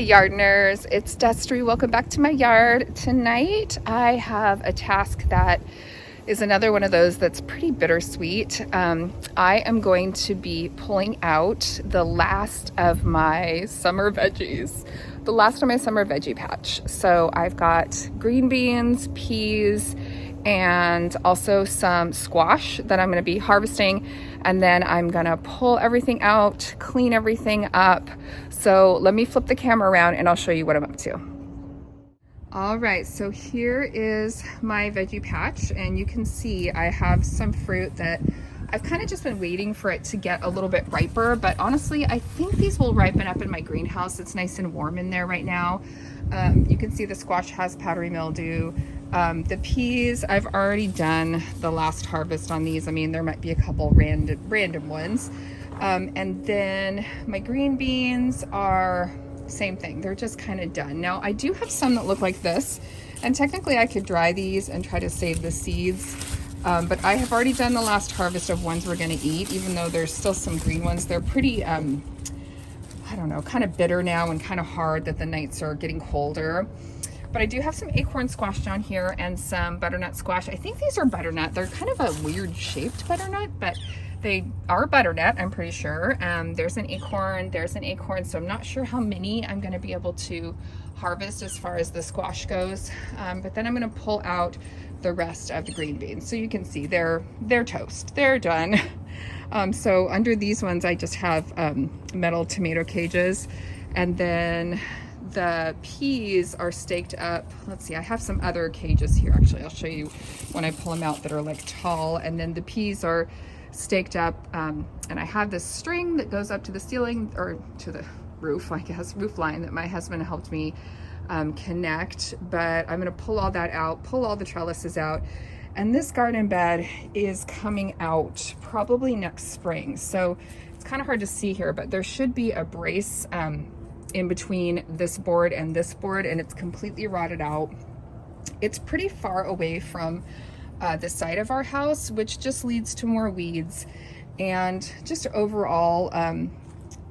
Hey Yardners, it's Destry. Welcome back to my yard. Tonight I have a task that is another one of those that's pretty bittersweet. I am going to be pulling out the last of my summer veggies, the last of my summer veggie patch. So I've got green beans, peas, and also some squash that I'm going to be harvesting, and then I'm going to pull everything out, clean everything up. So let me flip the camera around and I'll show you what I'm up to. All right, so here is my veggie patch, and you can see I have some fruit that I've kind of just been waiting for it to get a little bit riper, but honestly, I think these will ripen up in my greenhouse. It's nice and warm in there right now. You can see the squash has powdery mildew. The peas, I've already done the last harvest on these. I mean, there might be a couple random ones. And then my green beans are same thing. They're just kind of done. Now, I do have some that look like this, and technically I could dry these and try to save the seeds. But I have already done the last harvest of ones we're going to eat, even though there's still some green ones. They're pretty, I don't know, kind of bitter now and kind of hard that the nights are getting colder. But I do have some acorn squash down here and some butternut squash. I think these are butternut. They're kind of a weird shaped butternut, but they are butternut, I'm pretty sure. There's an acorn, so I'm not sure how many I'm going to be able to harvest as far as the squash goes. But then I'm going to pull out the rest of the green beans. So you can see they're toast. They're done. So under these ones, I just have metal tomato cages, and then the peas are staked up. Let's see, I have some other cages here. Actually, I'll show you when I pull them out that are like tall, and then the peas are staked up, and I have this string that goes up to the ceiling, or to the roof, I guess, roof line that my husband helped me connect. But I'm gonna pull all that out, pull all the trellises out, and this garden bed is coming out probably next spring. So it's kind of hard to see here, but there should be a brace in between this board and this board, and it's completely rotted out. It's pretty far away from the side of our house, which just leads to more weeds, and just overall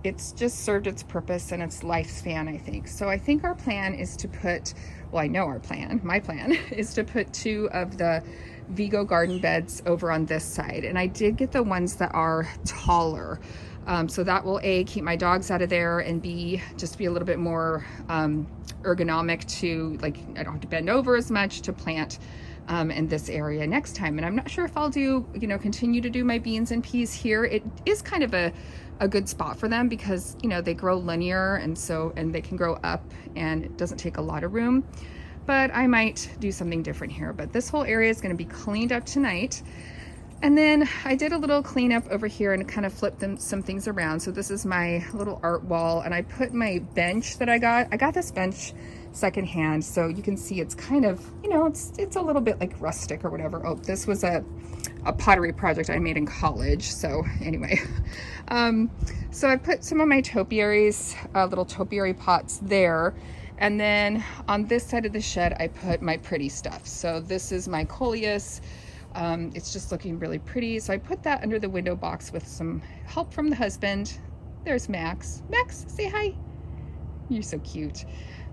it's just served its purpose and its lifespan, I think. So I think our plan is to put, well, I know my plan is to put 2 of the Vigo garden beds over on this side, and I did get the ones that are taller. So that will A, keep my dogs out of there, and B, just be a little bit more ergonomic to, like, I don't have to bend over as much to plant in this area next time. And I'm not sure if I'll do, continue to do my beans and peas here. It is kind of a good spot for them because, they grow linear, and they can grow up, and it doesn't take a lot of room. But I might do something different here. But this whole area is going to be cleaned up tonight. And then I did a little cleanup over here and kind of flipped some things around. So this is my little art wall, and I put my bench that I got this bench secondhand, so you can see it's kind of, it's a little bit like rustic or whatever. Oh, this was a pottery project I made in college. So anyway, so I put some of my topiaries, little topiary pots there. And then on this side of the shed, I put my pretty stuff. So this is my coleus. It's just looking really pretty. So I put that under the window box with some help from the husband. There's Max. Max, say hi. You're so cute.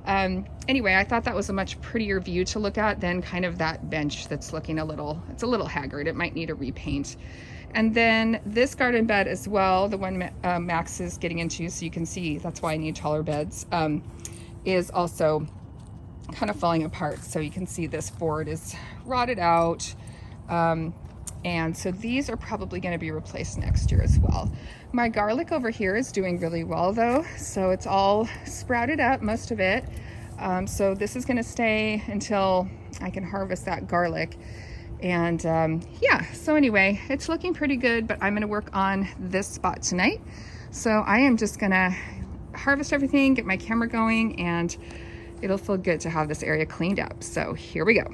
Anyway, I thought that was a much prettier view to look at than kind of that bench that's looking it's a little haggard. It might need a repaint. And then this garden bed as well, the one Max is getting into, so you can see that's why I need taller beds, is also kind of falling apart. So you can see this board is rotted out. And so these are probably going to be replaced next year as well. My garlic over here is doing really well though. So it's all sprouted up, most of it. So this is going to stay until I can harvest that garlic. And yeah, so anyway, it's looking pretty good, but I'm going to work on this spot tonight. So I am just going to harvest everything, get my camera going, and it'll feel good to have this area cleaned up. So here we go.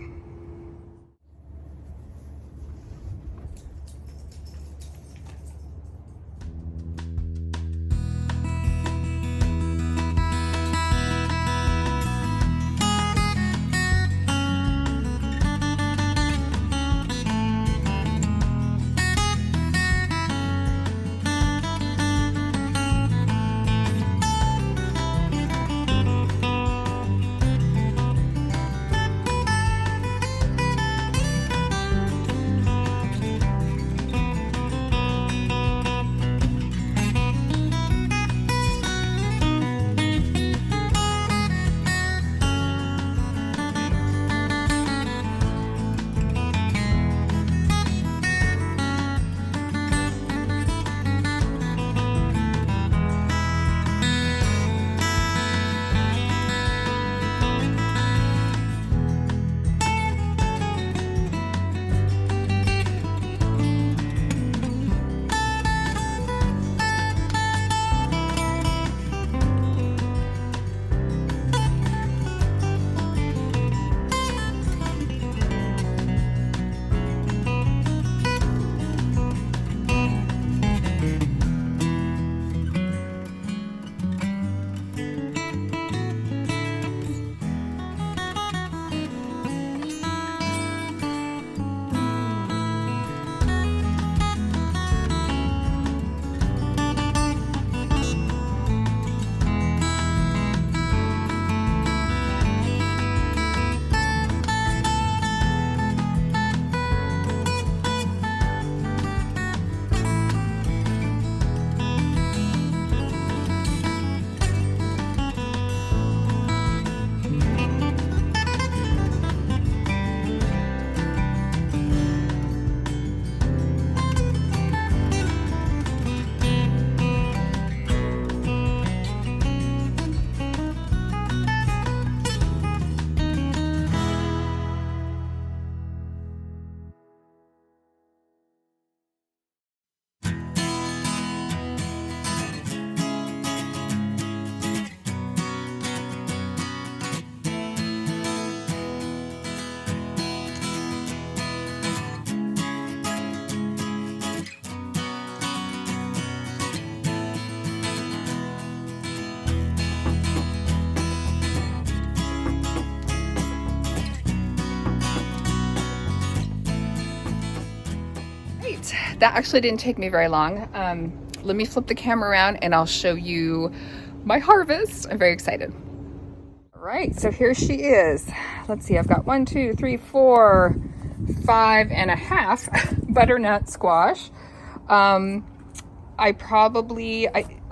that actually didn't take me very long. Let me flip the camera around and I'll show you my harvest. I'm very excited. All right, so here she is. Let's see, I've got 1, 2, 3, 4, 5.5 butternut squash. I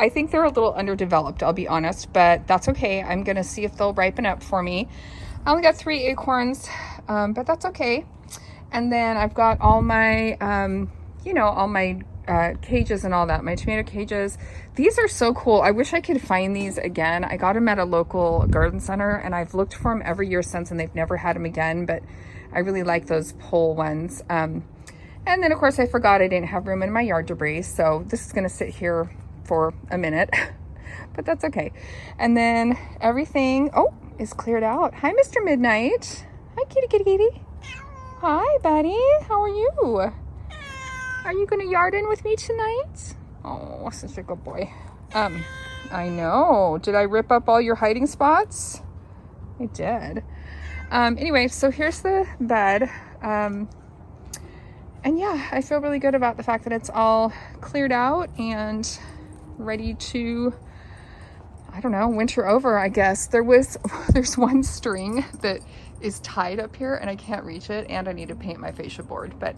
think they're a little underdeveloped, I'll be honest, but that's okay. I'm gonna see if they'll ripen up for me. I only got 3 acorns, but that's okay. And then I've got all my, all my cages and all that, my tomato cages. These are so cool. I wish I could find these again. I got them at a local garden center and I've looked for them every year since and they've never had them again, but I really like those pole ones. And then of course I forgot I didn't have room in my yard debris, so this is gonna sit here for a minute, but that's okay. And then everything, is cleared out. Hi, Mr. Midnight. Hi, kitty, kitty, kitty. Hi, buddy. How are you? Are you gonna yard in with me tonight? Oh, such a good boy. I know. Did I rip up all your hiding spots? I did. Anyway, so here's the bed. And yeah, I feel really good about the fact that it's all cleared out and ready to, I don't know, winter over, I guess. There's one string that is tied up here and I can't reach it and I need to paint my fascia board. But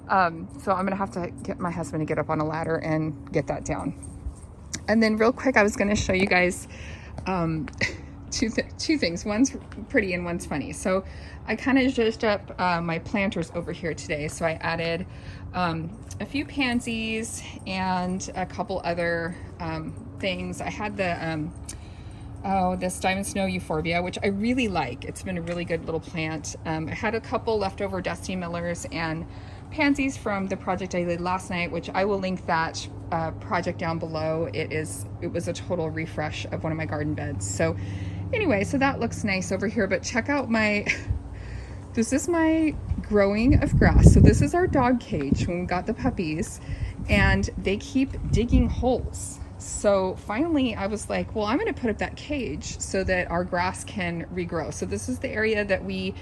so I'm gonna have to get my husband to get up on a ladder and get that down. And then real quick, I was gonna show you guys two things. One's pretty and one's funny. So I kind of zhuzhed up my planters over here today. So I added a few pansies and a couple other things. I had the this diamond snow euphorbia, which I really like. It's been a really good little plant. I had a couple leftover Dusty Millers and pansies from the project I did last night, which I will link that project down below. It was a total refresh of one of my garden beds. So anyway, so that looks nice over here, but check out this is my growing of grass. So this is our dog cage when we got the puppies and they keep digging holes. So finally I was like, well, I'm gonna put up that cage so that our grass can regrow. So this is the area that we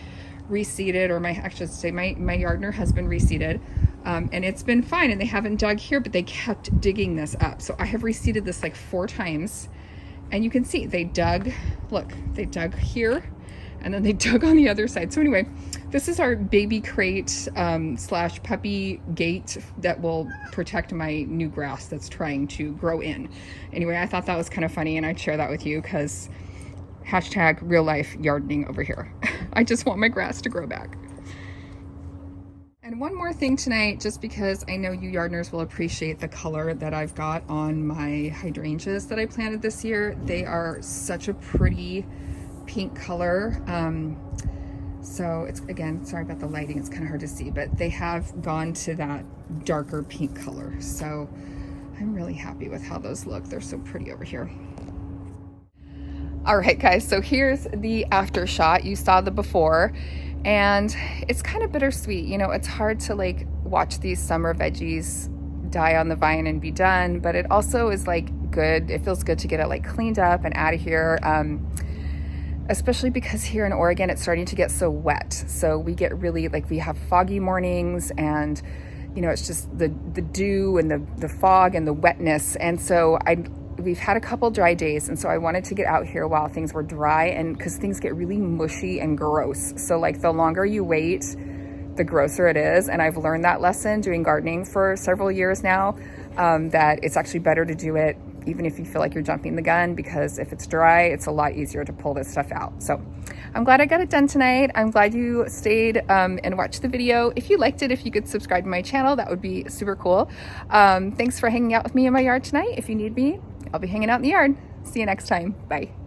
reseeded, or I should say my gardener has been reseeded. And it's been fine and they haven't dug here, but they kept digging this up. So I have reseeded this like 4 times and you can see they dug, look, they dug here and then they dug on the other side. So anyway, this is our baby crate slash puppy gate that will protect my new grass that's trying to grow in. Anyway, I thought that was kind of funny and I'd share that with you because hashtag real life gardening over here. I just want my grass to grow back. And one more thing tonight, just because I know you gardeners will appreciate the color that I've got on my hydrangeas that I planted this year. They are such a pretty pink color. So it's, again, sorry about the lighting, it's kind of hard to see, but they have gone to that darker pink color. So I'm really happy with how those look. They're so pretty over here. All right, guys, so here's the after shot. You saw the before. And it's kind of bittersweet. You know, it's hard to like watch these summer veggies die on the vine and be done, but it also is like good. It feels good to get it like cleaned up and out of here. Especially because here in Oregon, it's starting to get so wet. So we get really like, we have foggy mornings and, you know, it's just the dew and the fog and the wetness. And so we've had a couple dry days, and so I wanted to get out here while things were dry, and because things get really mushy and gross. So like the longer you wait, the grosser it is. And I've learned that lesson doing gardening for several years now, that it's actually better to do it even if you feel like you're jumping the gun, because if it's dry, it's a lot easier to pull this stuff out. So I'm glad I got it done tonight. I'm glad you stayed and watched the video. If you liked it, if you could subscribe to my channel, that would be super cool. Thanks for hanging out with me in my yard tonight. If you need me, I'll be hanging out in the yard. See you next time. Bye.